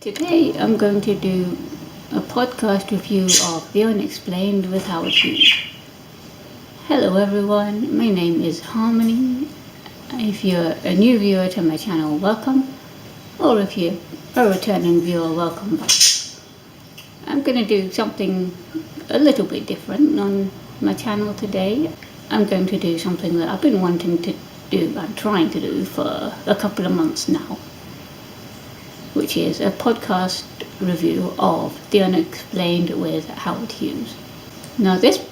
Today I'm going to do a podcast review of The Unexplained with Hughes. Hello everyone, my name is Harmony. If you're a new viewer to my channel, welcome. Or if you're a returning viewer, welcome back. I'm going to do something a little bit different on my channel today. I'm going to do something that I've been wanting to do and trying to do for a couple of months now, which is a podcast review of The Unexplained with Hughes. Now this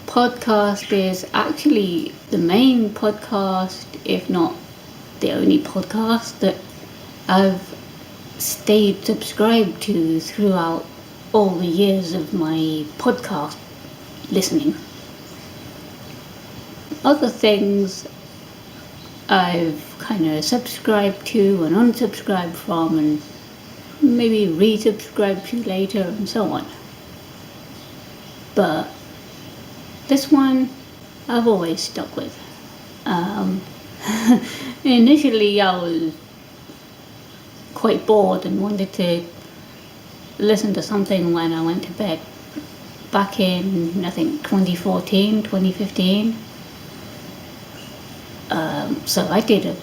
podcast is actually the main podcast, if not the only podcast, that I've stayed subscribed to throughout all the years of my podcast listening. Other things I've kind of subscribed to and unsubscribed from and maybe resubscribed to later and so on. But this one I've always stuck with. Initially I was quite bored and wanted to listen to something when I went to bed back in, I think, 2014, 2015. So I did a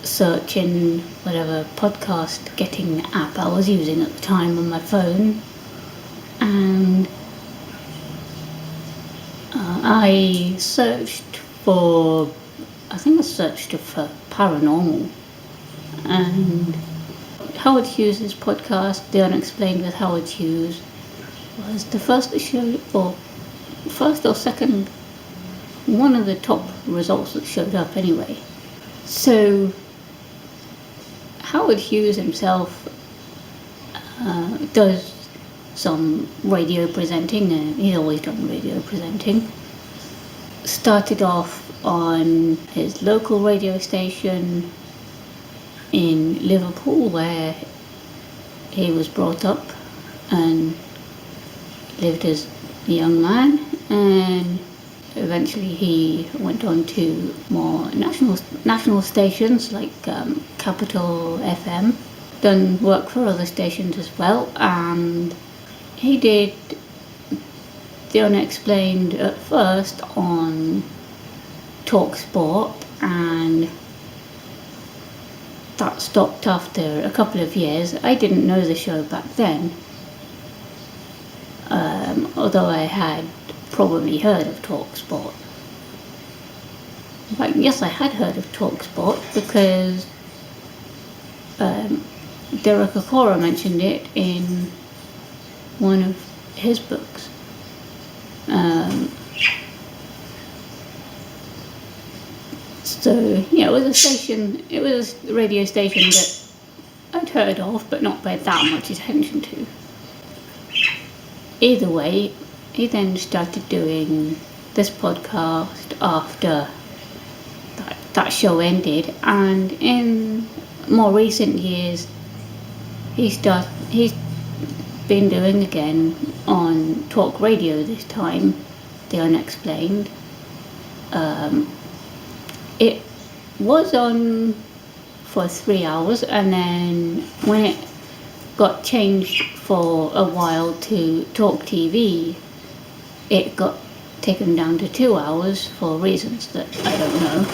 search in whatever podcast getting app I was using at the time on my phone, and I searched for paranormal, and Howard Hughes' podcast, The Unexplained with Howard Hughes, was the first or second, one of the top results that showed up anyway. So Howard Hughes himself does some radio presenting, and he's always done radio presenting. Started off on his local radio station in Liverpool, where he was brought up and lived as a young man, and eventually he went on to more national stations like Capital FM, done work for other stations as well, and he did The Unexplained at first on Talk Sport, and that stopped after a couple of years. I didn't know the show back then, although I had probably heard of Talk Sport. In fact, yes, I had heard of Talk Sport because Derek Okora mentioned it in one of his books. So yeah, it was a radio station that I'd heard of but not paid that much attention to. Either way, he then started doing this podcast after that show ended, and in more recent years he's been doing again on talk radio, this time The Unexplained. It was on for 3 hours, and then when it got changed for a while to Talk TV, it got taken down to 2 hours for reasons that I don't know.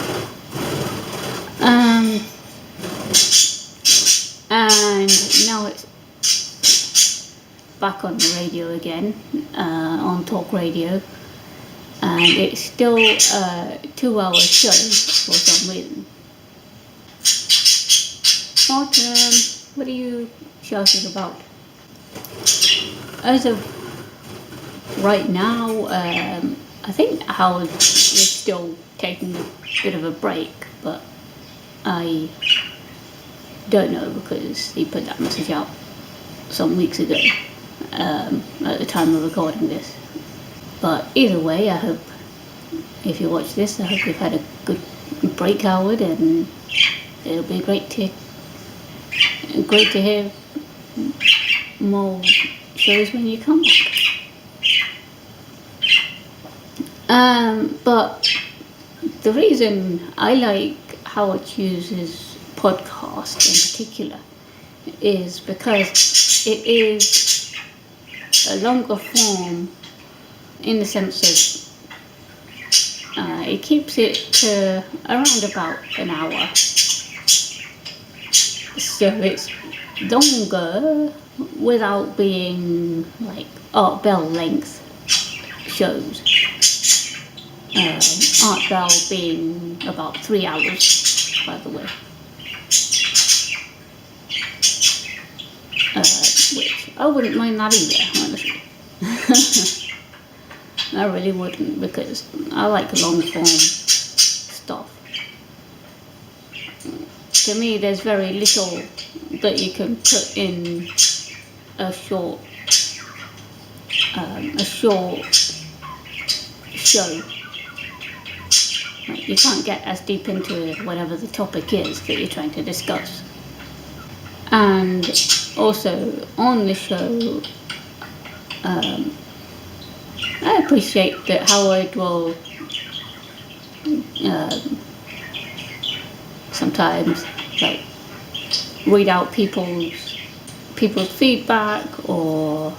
And now it's back on the radio again, on Talk Radio, and it's still a 2 hour show for some reason. What are you shouting about? As of right now, I think Howard is still taking a bit of a break, but I don't know because he put that message out some weeks ago, at the time of recording this. But either way, I hope, if you watch this, I hope you've had a good break, Howard, and it'll be great to hear more shows when you come back. But the reason I like Howard Hughes' podcast in particular is because it is a longer form in the sense of it keeps it to around about an hour. So it's longer without being like Art Bell length shows. Art Bell being about 3 hours, by the way. Which I wouldn't mind that either, honestly. I really wouldn't, because I like long form stuff. To me, there's very little that you can put in a short show. Like, you can't get as deep into whatever the topic is that you're trying to discuss. And also on the show, I appreciate that Howard will sometimes like read out people's feedback, or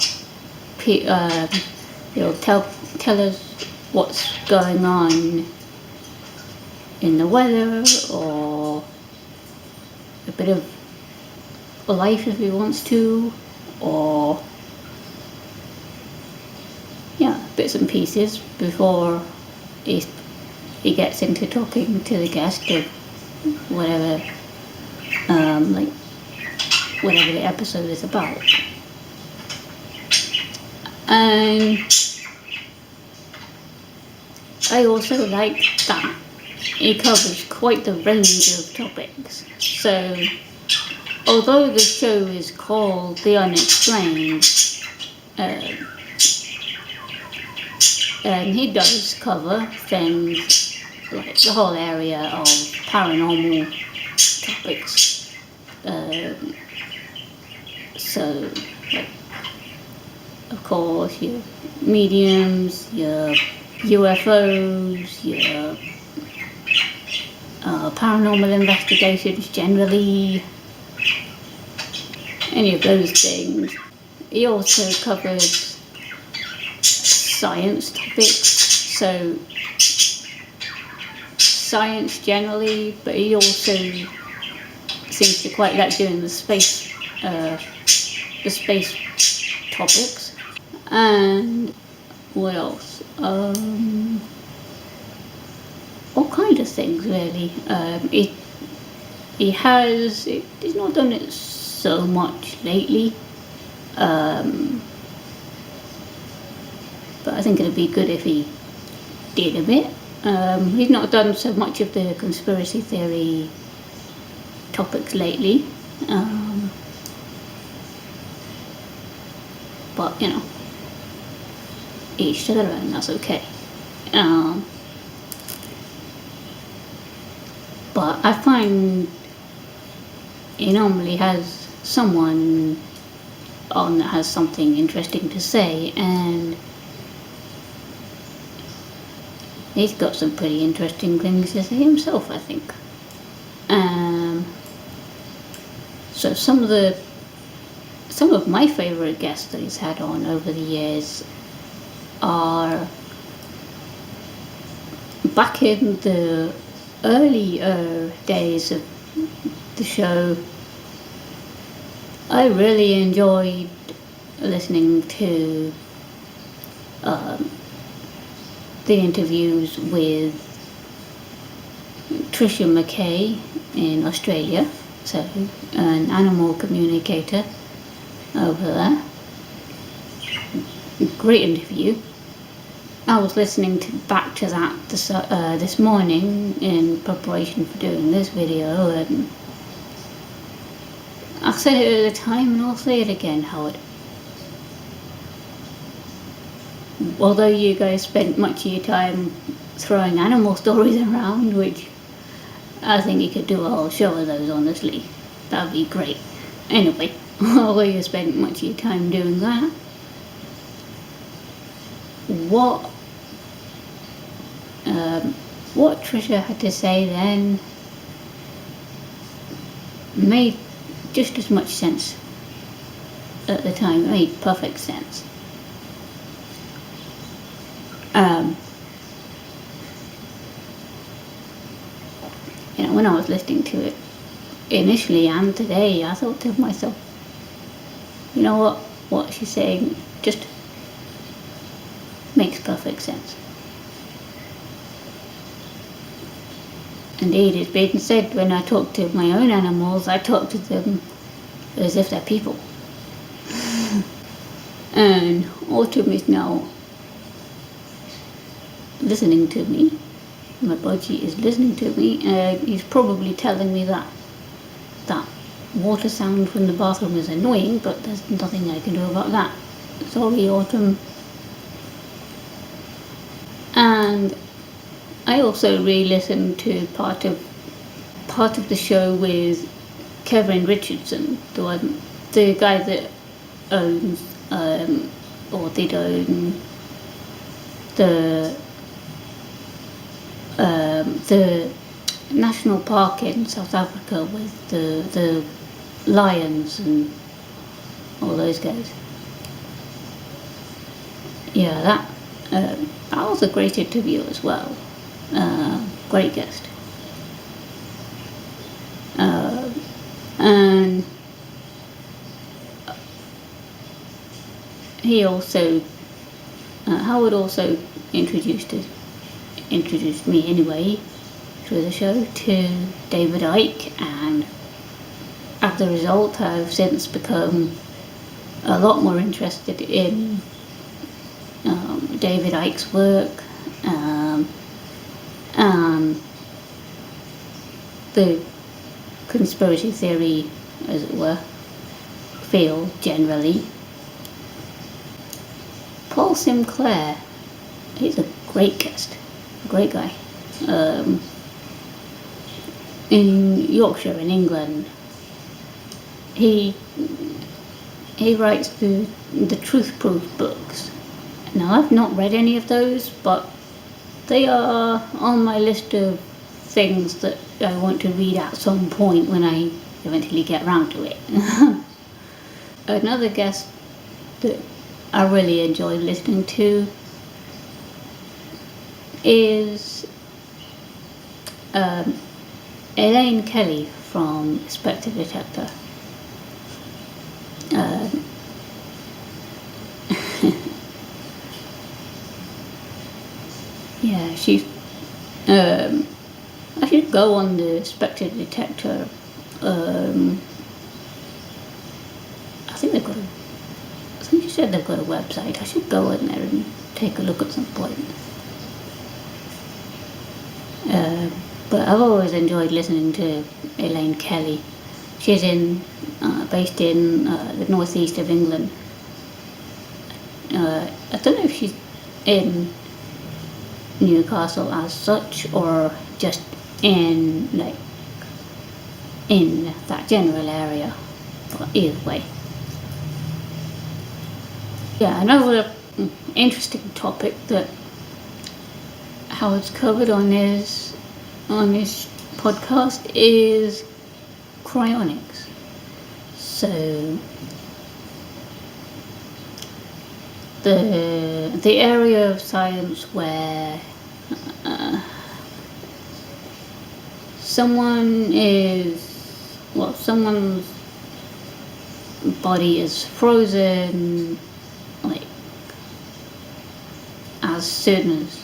he'll tell us what's going on in the weather, or a bit of life if he wants to, or bits and pieces before he gets into talking to the guest of whatever whatever the episode is about. And I also like that he covers quite the range of topics. So although the show is called The Unexplained, and he does cover things like the whole area of paranormal topics. So, like, of course, your mediums, your UFOs, your paranormal investigations generally, any of those things. He also covers science topics, so science generally, but he also seems to quite like doing the space topics. And what else? All kinds of things really. He's not done it so much lately, but I think it'd be good if he did a bit. He's not done so much of the conspiracy theory topics lately, but each to their own, that's okay. But I find he normally has someone on that has something interesting to say, and he's got some pretty interesting things to say himself, I think. So some of my favourite guests that he's had on over the years are back in the earlier days of the show. I really enjoyed listening to the interviews with Tricia McKay in Australia, so an animal communicator over there. Great interview. I was listening back to that this morning in preparation for doing this video, and I said it at the time and I'll say it again, Howard. Although you guys spent much of your time throwing animal stories around, which I think you could do a whole show of those, honestly. That'd be great. Anyway, although you spent much of your time doing that, what Tricia had to say then made just as much sense at the time. It made perfect sense. When I was listening to it initially and today, I thought to myself, you know what she's saying just makes perfect sense. Indeed, it's been said when I talk to my own animals, I talk to them as if they're people. And Autumn is now listening to me. My budgie is listening to me, and he's probably telling me that water sound from the bathroom is annoying, but there's nothing I can do about that. Sorry, Autumn. And I also re-listened to part of the show with Kevin Richardson, the guy that owns or did own the national park in South Africa with the lions and all those guys. Yeah, that was a great interview as well. Great guest. And he also, Howard also introduced me anyway through the show to David Icke, and as a result I've since become a lot more interested in David Icke's work, and the conspiracy theory, as it were, field generally. Paul Sinclair, he's a great guest, a great guy. In Yorkshire, in England, he writes the Truth Proof books. Now, I've not read any of those, but they are on my list of things that I want to read at some point when I eventually get around to it. Another guest that I really enjoy listening to is Elaine Kelly from Spectre Detector. Yeah, she's. I should go on the Spectre Detector. I think she said they've got a website. I should go in there and take a look at some point. But I've always enjoyed listening to Elaine Kelly. She's based in the northeast of England. I don't know if she's in Newcastle as such, or just in that general area, but either way. Yeah, another interesting topic that Howard's covered on his podcast is cryonics. So the area of science where someone's body is frozen, like as soon as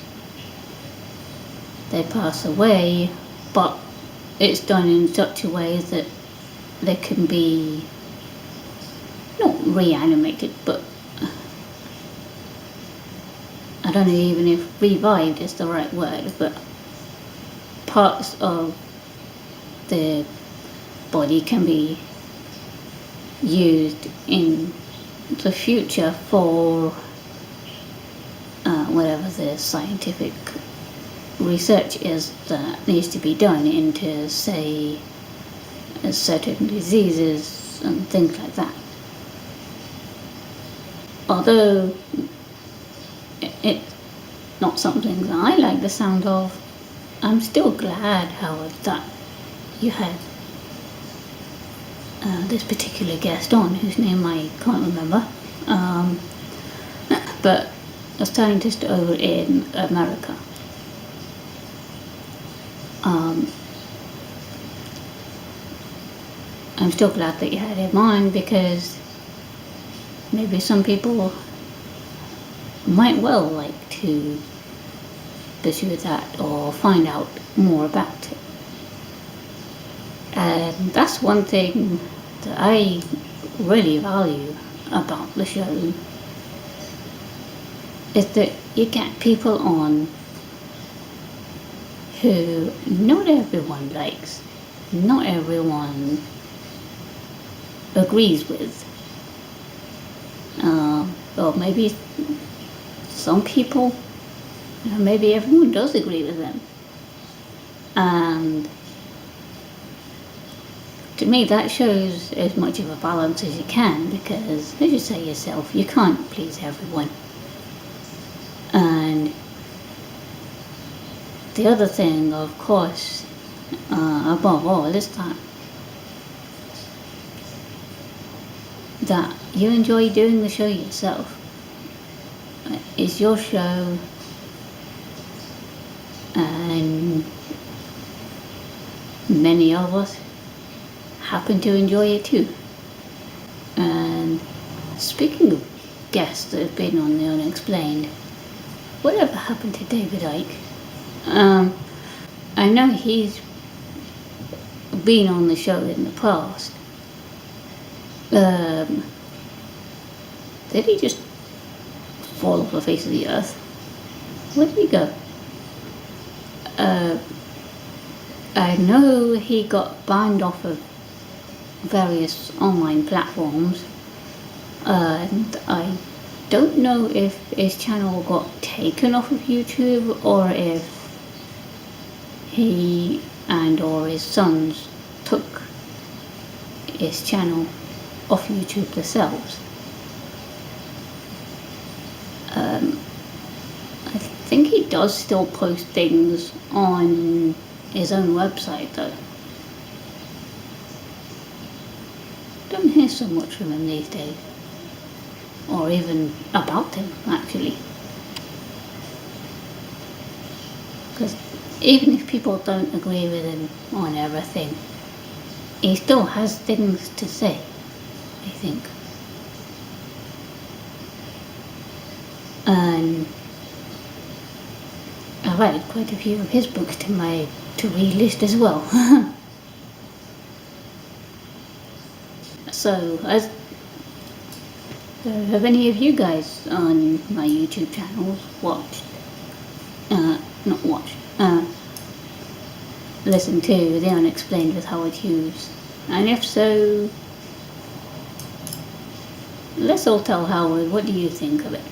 they pass away, but it's done in such a way that they can be not reanimated, but I don't know even if revived is the right word, but parts of the body can be used in the future for whatever the scientific research is that needs to be done into, say, certain diseases and things like that. Although it's not something that I like the sound of, I'm still glad, Howard, that you had this particular guest on, whose name I can't remember. But a scientist over in America. I'm still glad that you had him on, because maybe some people might well like to pursue that or find out more about it. And that's one thing that I really value about the show, is that you get people on who not everyone likes, not everyone agrees with, or maybe some people, maybe everyone does agree with them. And to me that shows as much of a balance as you can, because as you say yourself, you can't please everyone. And the other thing, of course, above all, is that you enjoy doing the show yourself. It's your show, and many of us happen to enjoy it too. And speaking of guests that have been on the Unexplained, whatever happened to David Icke? I know he's been on the show in the past. Did he just fall off the face of the earth? Where did he go? I know he got banned off of various online platforms, and I don't know if his channel got taken off of YouTube, or if he and or his sons took his channel off YouTube themselves. I think he does still post things on his own website though. Don't hear so much from him these days, or even about him actually, because even if people don't agree with him on everything, he still has things to say, I think. And I've added quite a few of his books to my to-read list as well. So, have any of you guys on my YouTube channels listened to The Unexplained with Howard Hughes? And if so, let's all tell Howard, what do you think of it?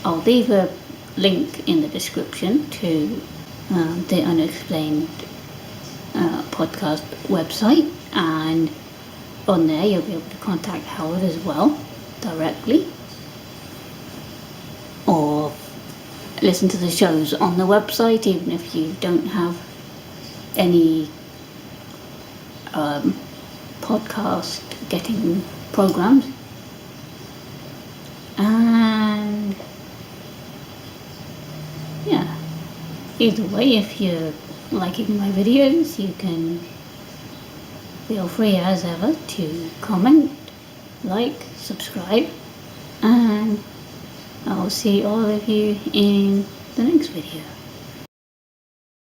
I'll leave a link in the description to the Unexplained podcast website, and on there you'll be able to contact Howard as well directly, or listen to the shows on the website even if you don't have any podcast getting programs. And yeah, either way, if you're liking my videos, you can feel free as ever to comment, like, subscribe, and I'll see all of you in the next video.